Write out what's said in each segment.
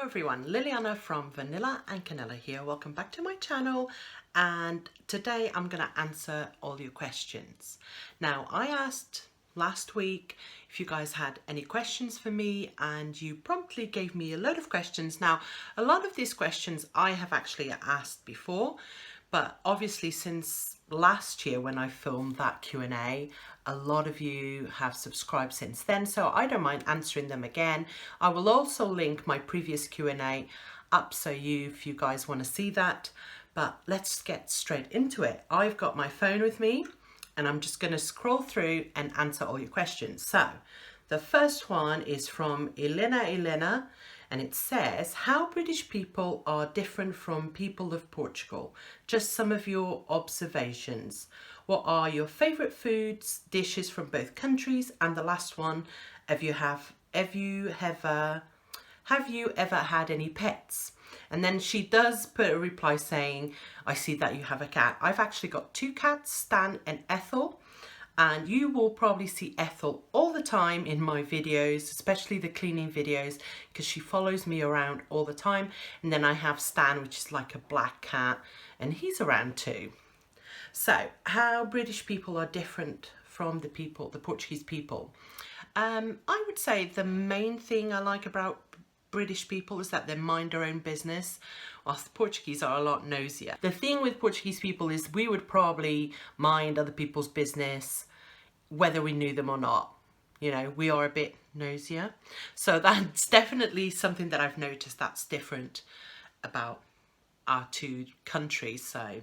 everyone, Liliana from Vanilla and Canela here. Welcome back to my channel, and today I'm going to answer all your questions. Now, I asked last week if you guys had any questions for me, and you promptly gave me a load of questions. Now, a lot of these questions I have actually asked before, but obviously since last year when I filmed that Q&A, a lot of you have subscribed since then, so I don't mind answering them again. I will also link my previous Q&A up so if you guys want to see that. But let's get straight into it. I've got my phone with me and I'm just going to scroll through and answer all your questions. So the first one is from Elena, and it says, how British people are different from people of Portugal. Just some of your observations. What are your favourite foods, dishes from both countries? And the last one, have you ever had any pets? And then she does put a reply saying, I see that you have a cat. I've actually got two cats, Stan and Ethel. And you will probably see Ethel all the time in my videos, especially the cleaning videos, because she follows me around all the time. And then I have Stan, which is like a black cat, and he's around too. So, how British people are different from the Portuguese people. I would say the main thing I like about British people is that they mind their own business, whilst the Portuguese are a lot nosier. The thing with Portuguese people is we would probably mind other people's business whether we knew them or not. You know, we are a bit nosier. So that's definitely something that I've noticed that's different about our two countries. So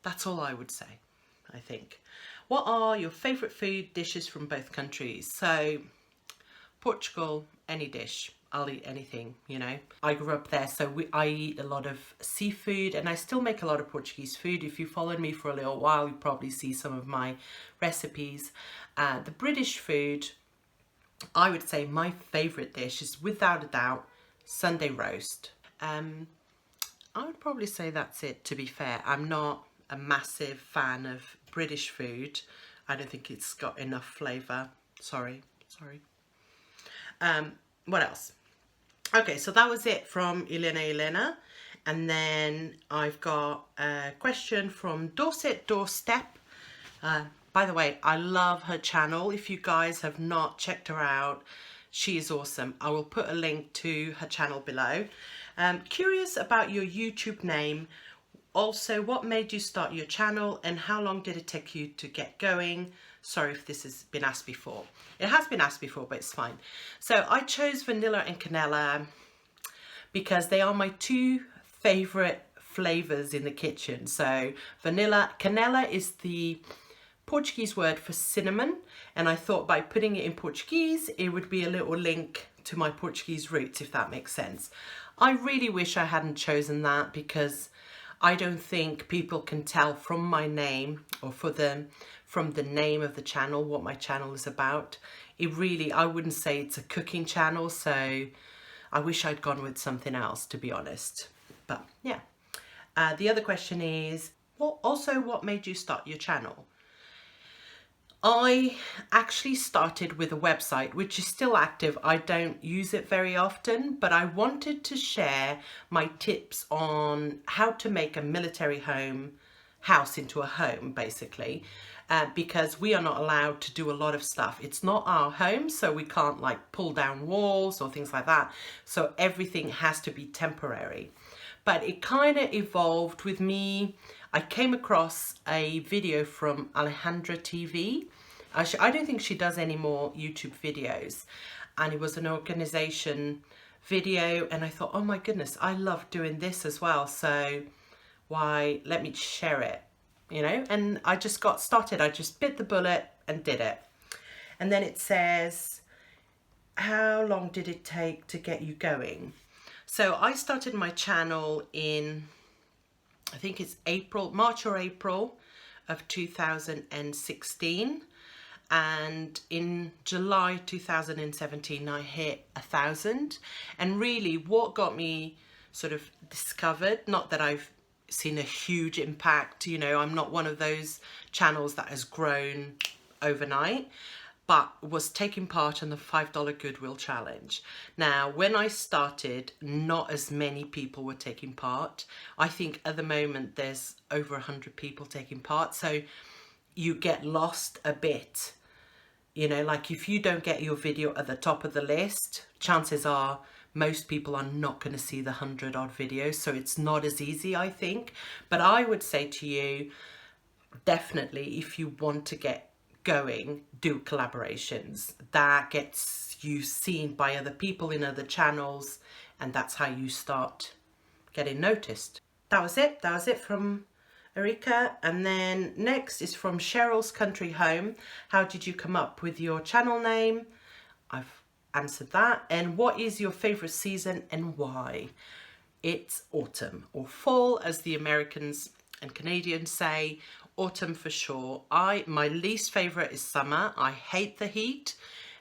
that's all I would say, I think. What are your favourite food dishes from both countries? So Portugal, any dish. I'll eat anything, you know. I grew up there, so I eat a lot of seafood, and I still make a lot of Portuguese food. If you followed me for a little while, you probably see some of my recipes. The British food, I would say my favourite dish is without a doubt Sunday roast. I would probably say that's it, to be fair. I'm not a massive fan of British food. I don't think it's got enough flavour. Sorry. What else? Okay, so that was it from Elena. And then I've got a question from Dorset Doorstep. By the way, I love her channel. If you guys have not checked her out, she is awesome. I will put a link to her channel below. Curious about your YouTube name. Also, what made you start your channel and how long did it take you to get going? Sorry if this has been asked before. It has been asked before, but it's fine. So I chose Vanilla and Canela because they are my two favourite flavours in the kitchen. So Vanilla Canela is the Portuguese word for cinnamon, and I thought by putting it in Portuguese, it would be a little link to my Portuguese roots, if that makes sense. I really wish I hadn't chosen that because I don't think people can tell from my name or from the name of the channel what my channel is about. I wouldn't say it's a cooking channel, so I wish I'd gone with something else, to be honest. But yeah. The other question is, what made you start your channel? I actually started with a website which is still active. I don't use it very often, but I wanted to share my tips on how to make a military house into a home, basically, because we are not allowed to do a lot of stuff. It's not our home, so we can't like pull down walls or things like that. So everything has to be temporary. But it kind of evolved with me. I came across a video from Alejandra TV. I don't think she does any more YouTube videos. And it was an organisation video. And I thought, oh my goodness, I love doing this as well. So why, let me share it, you know? And I just got started. I just bit the bullet and did it. And then it says, how long did it take to get you going? So I started my channel in, I think it's March or April of 2016, and in July 2017 I hit 1,000. And really what got me sort of discovered, not that I've seen a huge impact, you know, I'm not one of those channels that has grown overnight, but was taking part in the $5 Goodwill Challenge. Now, when I started, not as many people were taking part. I think at the moment there's over 100 people taking part, so you get lost a bit. You know, like if you don't get your video at the top of the list, chances are most people are not going to see the 100 odd videos, so it's not as easy, I think. But I would say to you, definitely, if you want to get going, do collaborations. That gets you seen by other people in other channels, and that's how you start getting noticed. That was it from Erika. And then next is from Cheryl's Country Home. How did you come up with your channel name? I've answered that. And what is your favorite season and why? It's autumn, or fall as the Americans and Canadians say. Autumn for sure. My least favorite is summer. I hate the heat,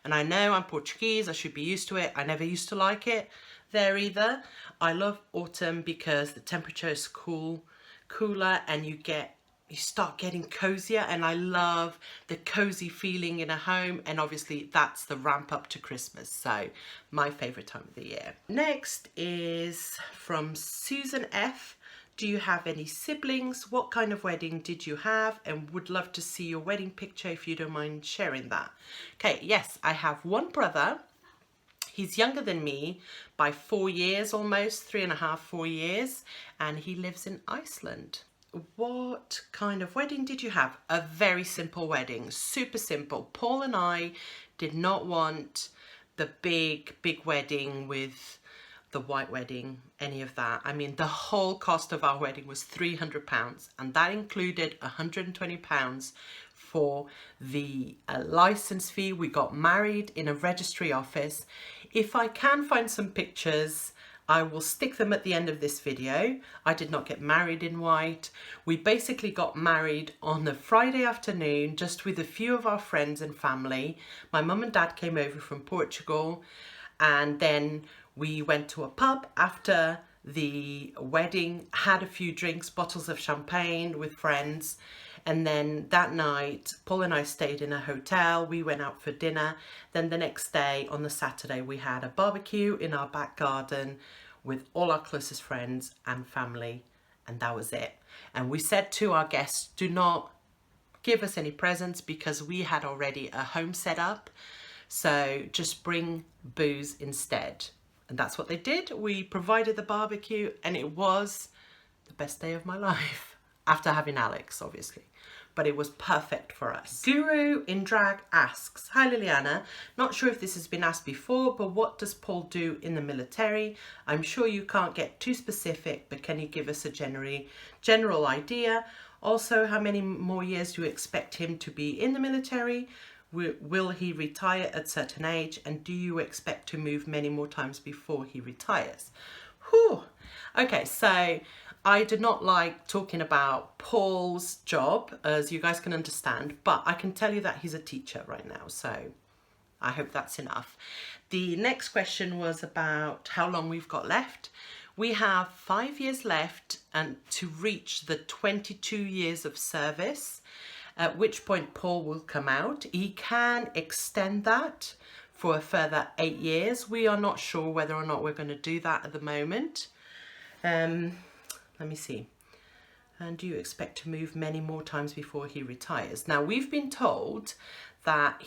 and I know I'm Portuguese, I should be used to it. I never used to like it there either. I love autumn because the temperature is cooler, and you start getting cozier, and I love the cozy feeling in a home, and obviously that's the ramp up to Christmas, so my favorite time of the year. Next is from Susan F. Do you have any siblings? What kind of wedding did you have? And would love to see your wedding picture if you don't mind sharing that. Okay, yes, I have one brother. He's younger than me by 4 years, almost 3.5, 4 years, and he lives in Iceland. What kind of wedding did you have? A very simple wedding, super simple. Paul and I did not want the big wedding with the white wedding, any of that. I mean, the whole cost of our wedding was £300, and that included £120 for the license fee. We got married in a registry office. If I can find some pictures, I will stick them at the end of this video. I did not get married in white. We basically got married on a Friday afternoon, just with a few of our friends and family. My mum and dad came over from Portugal, and then we went to a pub after the wedding, had a few drinks, bottles of champagne with friends. And then that night, Paul and I stayed in a hotel. We went out for dinner. Then the next day, on the Saturday, we had a barbecue in our back garden with all our closest friends and family. And that was it. And we said to our guests, do not give us any presents because we had already a home set up. So just bring booze instead. And that's what they did. We provided the barbecue, and it was the best day of my life. After having Alex, obviously. But it was perfect for us. Guru in Drag asks, hi Liliana, not sure if this has been asked before, but what does Paul do in the military? I'm sure you can't get too specific, but can you give us a general idea? Also, how many more years do you expect him to be in the military? Will he retire at a certain age? And do you expect to move many more times before he retires? Whew. Okay, so I did not like talking about Paul's job, as you guys can understand, but I can tell you that he's a teacher right now, so I hope that's enough. The next question was about how long we've got left. We have 5 years left and to reach the 22 years of service, at which point Paul will come out. He can extend that for a further 8 years. We are not sure whether or not we're going to do that at the moment. Let me see. And do you expect to move many more times before he retires? Now, we've been told that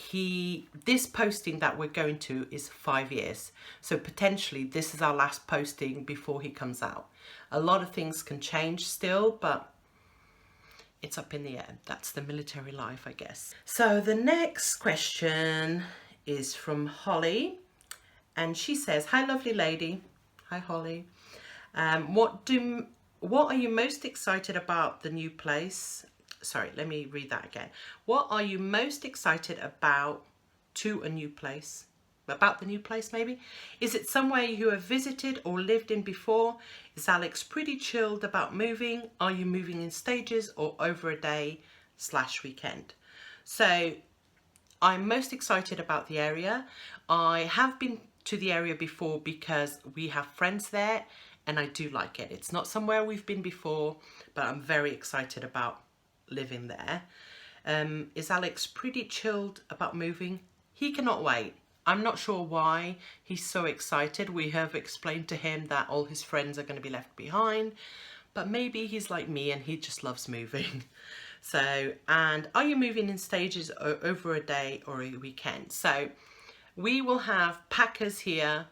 this posting that we're going to is 5 years. So potentially this is our last posting before he comes out. A lot of things can change still, but it's up in the air. That's the military life, I guess. So the next question is from Holly. And she says, hi, lovely lady. Hi, Holly. What are you most excited about the new place? Sorry, let me read that again. What are you most excited about to a new place? About the new place, maybe? Is it somewhere you have visited or lived in before? Is Alex pretty chilled about moving? Are you moving in stages or over a day/weekend? So I'm most excited about the area. I have been to the area before because we have friends there, and I do like it. It's not somewhere we've been before, but I'm very excited about living there. Is Alex pretty chilled about moving? he cannot wait. I'm not sure why he's so excited. We have explained to him that all his friends are going to be left behind, but maybe he's like me and he just loves moving. So, and are you moving in stages over a day or a weekend? So we will have packers here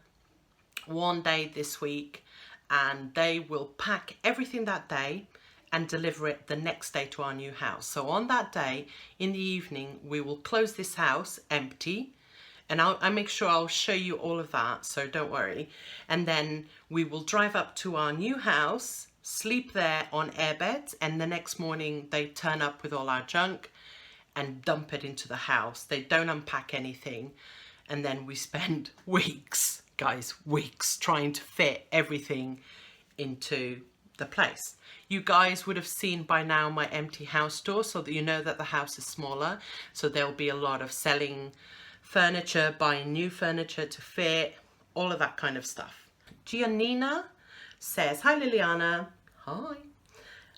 one day this week, and they will pack everything that day and deliver it the next day to our new house. So on that day in the evening, we will close this house empty, and I'll make sure I'll show you all of that, so don't worry. And then we will drive up to our new house, sleep there on airbeds, and the next morning they turn up with all our junk and dump it into the house. They don't unpack anything, and then we spend weeks, guys, weeks trying to fit everything into the place. You guys would have seen by now my empty house tour, so that you know that the house is smaller. So there'll be a lot of selling furniture, buying new furniture to fit, all of that kind of stuff. Giannina says, hi Liliana. Hi.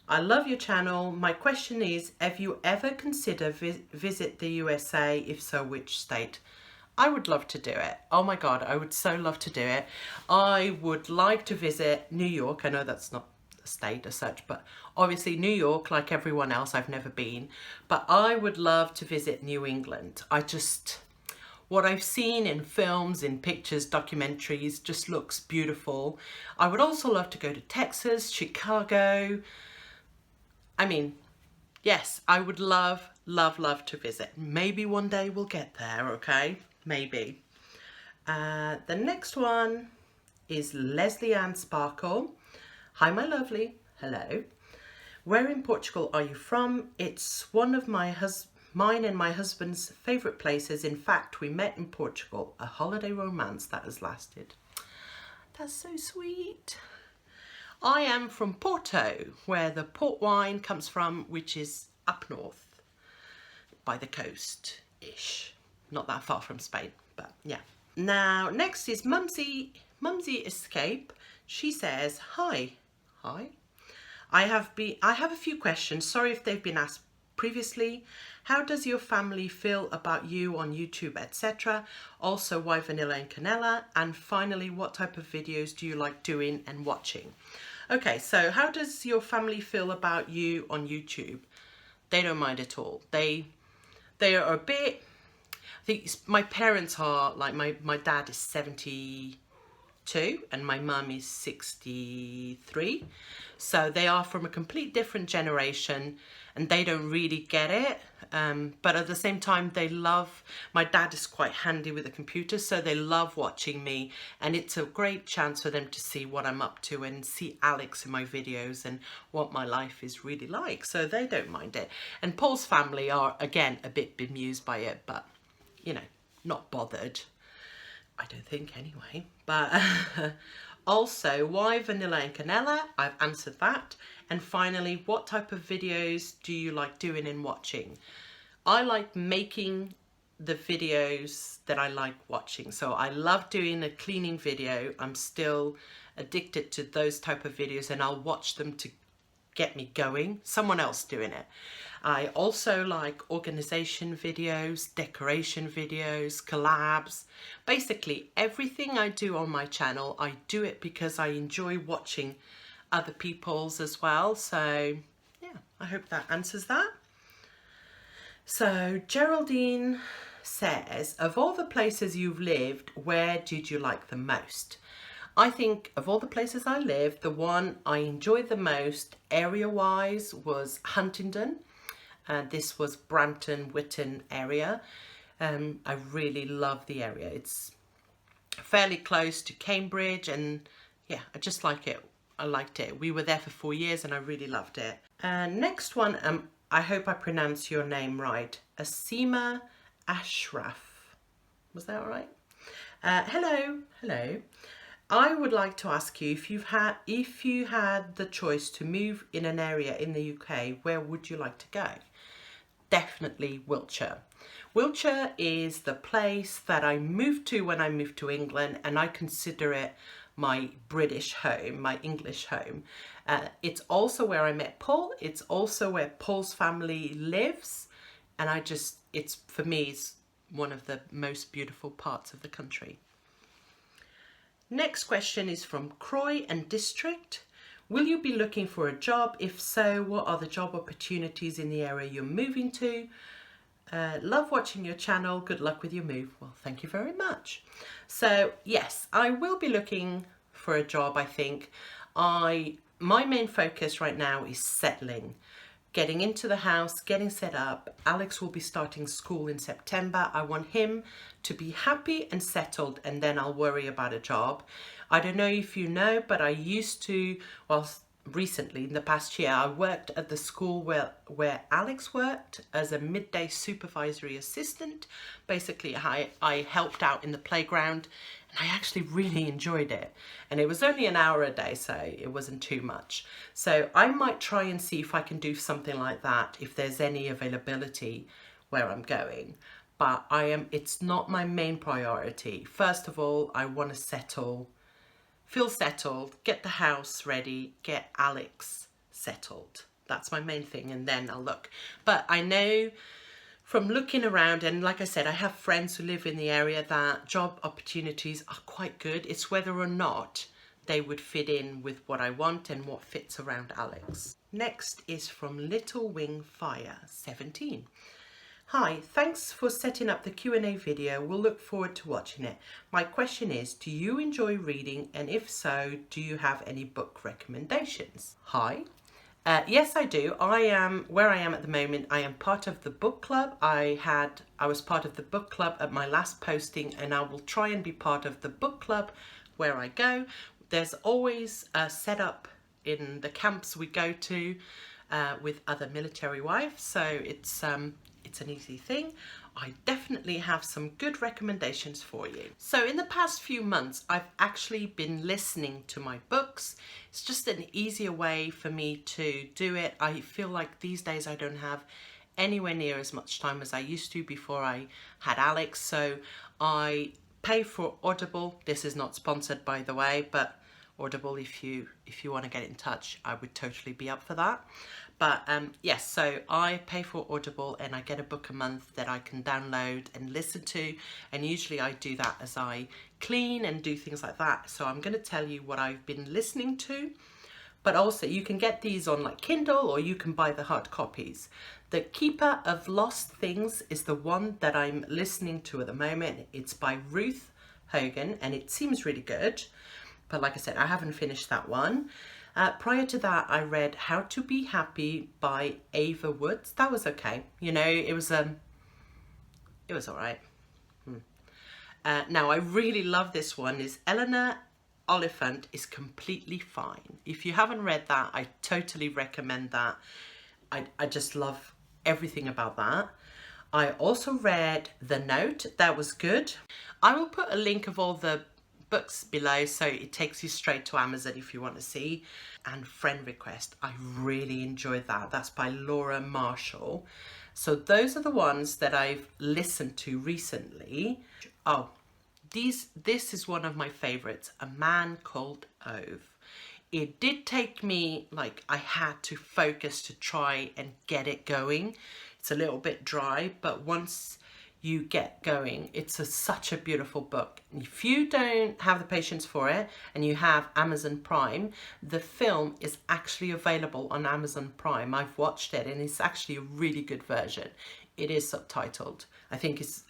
I love your channel. My question is, have you ever considered visit the USA? If so, which state? I would love to do it. Oh my God, I would so love to do it. I would like to visit New York. I know that's not a state as such, but obviously New York, like everyone else, I've never been. But I would love to visit New England. What I've seen in films, in pictures, documentaries, just looks beautiful. I would also love to go to Texas, Chicago. I mean, yes, I would love, love, love to visit. Maybe one day we'll get there, okay? Maybe. The next one is Leslie Ann Sparkle. Hi, my lovely. Hello. Where in Portugal are you from? It's one of mine and my husband's favourite places. In fact, we met in Portugal, a holiday romance that has lasted. That's so sweet. I am from Porto, where the port wine comes from, which is up north by the coast-ish. Not that far from Spain, but yeah. Now, next is Mumsy Escape. She says, hi. Hi. I have a few questions. Sorry if they've been asked previously. How does your family feel about you on YouTube, etc.? Also, why Vanillandcanela? And finally, what type of videos do you like doing and watching? Okay, so how does your family feel about you on YouTube? They don't mind at all. They are a bit, I think my parents are, like my dad is 72 and my mum is 63. So they are from a complete different generation and they don't really get it. But at the same time, they love, my dad is quite handy with a computer, so they love watching me, and it's a great chance for them to see what I'm up to and see Alex in my videos and what my life is really like, so they don't mind it. And Paul's family are, again, a bit bemused by it, but, you know, not bothered. I don't think anyway. But also, why Vanillandcanela? I've answered that. And finally, what type of videos do you like doing and watching? I like making the videos that I like watching. So I love doing a cleaning video. I'm still addicted to those type of videos, and I'll watch them to get me going. Someone else doing it. I also like organization videos, decoration videos, collabs. Basically everything I do on my channel, I do it because I enjoy watching other people's as well. So yeah, I hope that answers that. So Geraldine says, of all the places you've lived, where did you like the most? I think of all the places I lived, the one I enjoyed the most area-wise was Huntingdon. This was Brampton, Whitton area. I really love the area. It's fairly close to Cambridge, and yeah, I just like it. I liked it. We were there for 4 years and I really loved it. Next one, I hope I pronounced your name right. Asima Ashraf. Was that all right? Hello. I would like to ask you, if you had the choice to move in an area in the UK, where would you like to go? Definitely Wiltshire. Wiltshire is the place that I moved to when I moved to England, and I consider it my British home, my English home. It's also where I met Paul. It's also where Paul's family lives, and for me, it's one of the most beautiful parts of the country. Next question is from Croy and District. Will you be looking for a job? If so, what are the job opportunities in the area you're moving to? Love watching your channel. Good luck with your move. Well, thank you very much. So yes, I will be looking for a job. I think my main focus right now is settling, getting into the house, getting set up. Alex will be starting school in September. I want him to be happy and settled, and then I'll worry about a job. I don't know if you know, but I used to, well, recently in the past year, I worked at the school where Alex worked as a midday supervisory assistant. Basically, I helped out in the playground, and I actually really enjoyed it. And it was only an hour a day, so it wasn't too much. So I might try and see if I can do something like that, if there's any availability where I'm going. But it's not my main priority. First of all, I want to feel settled, get the house ready, get Alex settled. That's my main thing, and then I'll look. But I know from looking around, and like I said, I have friends who live in the area, that job opportunities are quite good. It's whether or not they would fit in with what I want and what fits around Alex. Next is from Little Wing Fire 17. Hi, thanks for setting up the Q&A video. We'll look forward to watching it. My question is, do you enjoy reading? And if so, do you have any book recommendations? Hi. Yes, I do. Where I am at the moment, I am part of the book club. I was part of the book club at my last posting, and I will try and be part of the book club where I go. There's always a setup in the camps we go to with other military wives, so it's an easy thing. I definitely have some good recommendations for you. So in the past few months, I've actually been listening to my books. It's just an easier way for me to do it. I feel like these days I don't have anywhere near as much time as I used to before I had Alex. So I pay for Audible. This is not sponsored, by the way, but Audible, if you want to get in touch, I would totally be up for that. But yes, so I pay for Audible and I get a book a month that I can download and listen to. And usually I do that as I clean and do things like that. So I'm going to tell you what I've been listening to. But also you can get these on like Kindle, or you can buy the hard copies. The Keeper of Lost Things is the one that I'm listening to at the moment. It's by Ruth Hogan and it seems really good. But like I said, I haven't finished that one. Prior to that, I read How to Be Happy by Ava Woods. That was okay. You know, it was all right. Now, I really love this one. Is Eleanor Oliphant is Completely Fine. If you haven't read that, I totally recommend that. I just love everything about that. I also read The Note. That was good. I will put a link of all the books below so it takes you straight to Amazon if you want to see. And Friend Request, I really enjoyed that. That's by Laura Marshall. So those are the ones that I've listened to recently. Oh, this is one of my favorites, A Man Called Ove. It did take me, like, I had to focus to try and get it going. It's a little bit dry, but once you get going, it's such a beautiful book. If you don't have the patience for it and you have Amazon Prime, the film is actually available on Amazon Prime. I've watched it and it's actually a really good version. It is subtitled. I think it's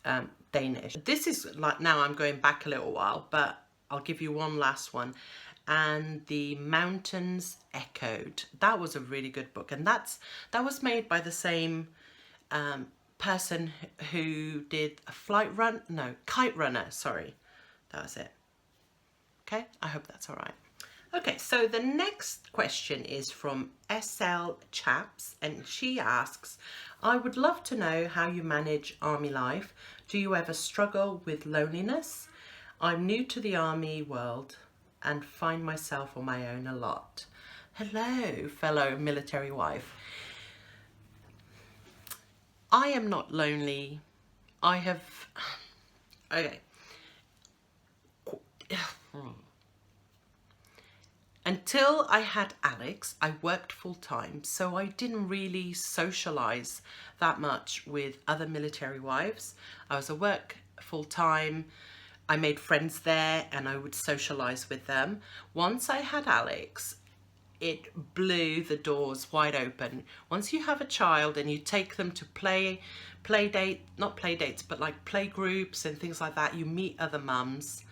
Danish. This is like, now I'm going back a little while, but I'll give you one last one. And The Mountains Echoed. That was a really good book, and that was made by the same person who did Kite Runner, sorry, that was it. Okay, I hope that's all right. Okay, so the next question is from SL Chaps, and she asks, I would love to know how you manage army life. Do you ever struggle with loneliness? I'm new to the army world and find myself on my own a lot. Hello, fellow military wife. I am not lonely. Okay. Until I had Alex, I worked full time, so I didn't really socialize that much with other military wives. I was at work full time. I made friends there and I would socialize with them. Once I had Alex, it blew the doors wide open. Once you have a child and you take them to not play dates, but like play groups and things like that, you meet other mums,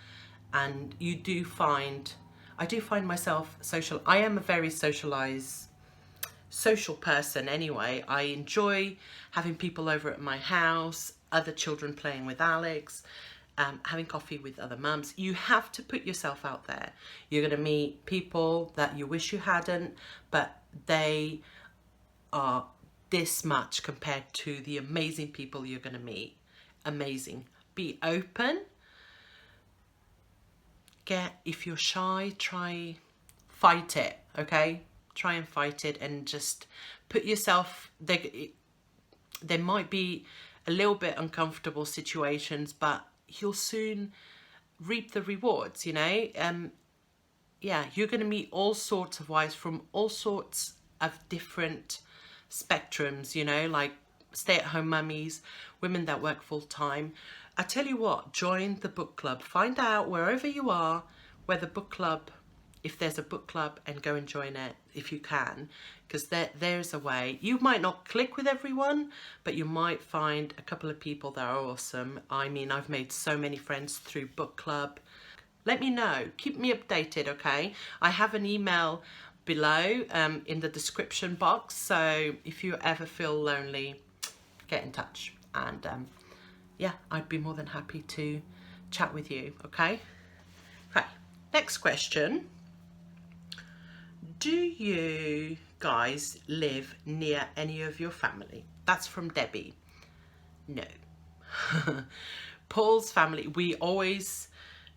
and I do find myself social. I am a very social person anyway. I enjoy having people over at my house, other children playing with Alex, having coffee with other mums. You have to put yourself out there. You're going to meet people that you wish you hadn't, but they are this much compared to the amazing people you're going to meet. Amazing. Be open. If you're shy, fight it, okay? Try and fight it and just put yourself there. There might be a little bit uncomfortable situations, but you'll soon reap the rewards, you know? Yeah, you're going to meet all sorts of wives from all sorts of different spectrums, you know, like stay-at-home mummies, women that work full-time. I tell you what, join the book club. Find out wherever you are where the book club, if there's a book club, and go and join it if you can, because there's a way. You might not click with everyone, but you might find a couple of people that are awesome. I mean, I've made so many friends through book club. Let me know. Keep me updated, okay? I have an email below in the description box, so if you ever feel lonely, get in touch, and yeah, I'd be more than happy to chat with you, okay? Okay, next question. Do you guys live near any of your family? That's from Debbie. No. Paul's family,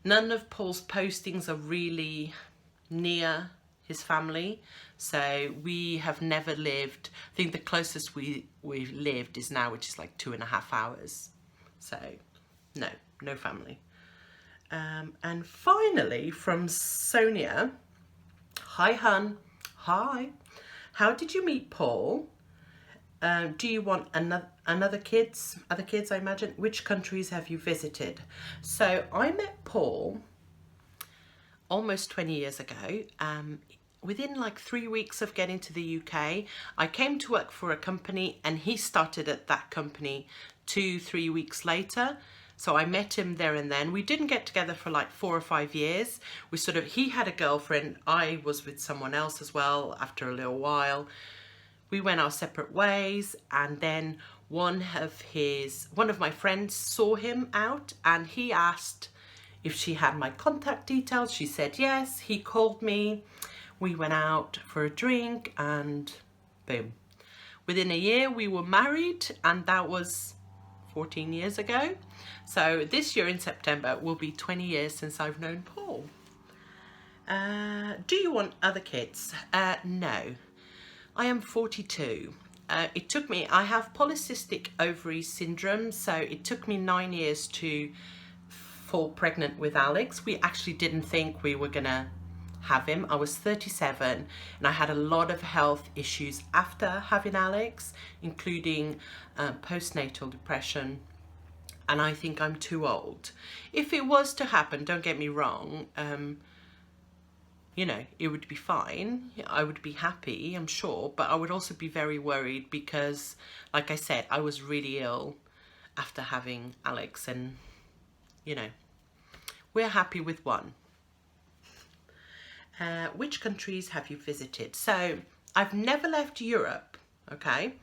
none of Paul's postings are really near his family, so we have never lived. I think the closest we've lived is now, which is like 2.5 hours. So no family. And finally from Sonia, hi hun, hi. How did you meet Paul? Do you want other kids, I imagine? Which countries have you visited? So I met Paul almost 20 years ago. Within like 3 weeks of getting to the UK, I came to work for a company and he started at that company 2-3 weeks later. So I met him there and then. We didn't get together for like 4 or 5 years. He had a girlfriend. I was with someone else as well after a little while. We went our separate ways, and then one of my friends saw him out and he asked if she had my contact details. She said yes. He called me. We went out for a drink and boom. Within a year we were married, and that was 14 years ago. So this year in September will be 20 years since I've known Paul. Do you want other kids? No. I am 42. I have polycystic ovary syndrome, so it took me 9 years to fall pregnant with Alex. We actually didn't think we were gonna have him. I was 37 and I had a lot of health issues after having Alex, including postnatal depression, and I think I'm too old. If it was to happen, don't get me wrong, you know, it would be fine. I would be happy, I'm sure, but I would also be very worried because, like I said, I was really ill after having Alex, and, you know, we're happy with one. Which countries have you visited? So I've never left Europe, okay,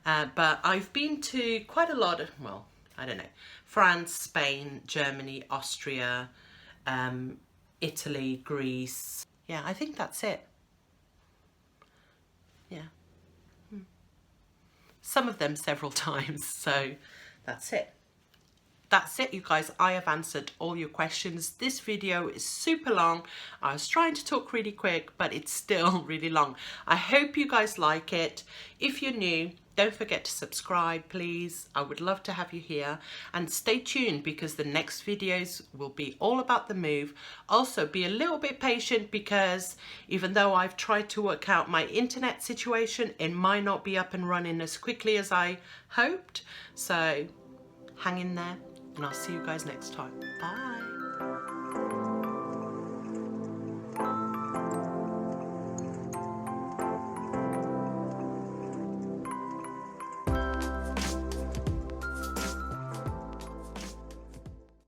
but I've been to quite a lot of, well, I don't know, France, Spain, Germany, Austria, Italy, Greece. Yeah, I think that's it. Yeah. Some of them several times, so that's it. That's it, you guys. I have answered all your questions. This video is super long. I was trying to talk really quick, but it's still really long. I hope you guys like it. If you're new, Don't forget to subscribe, please. I would love to have you here, and stay tuned because the next videos will be all about the move. Also, be a little bit patient because even though I've tried to work out my internet situation, it might not be up and running as quickly as I hoped. So hang in there, and I'll see you guys next time. Bye.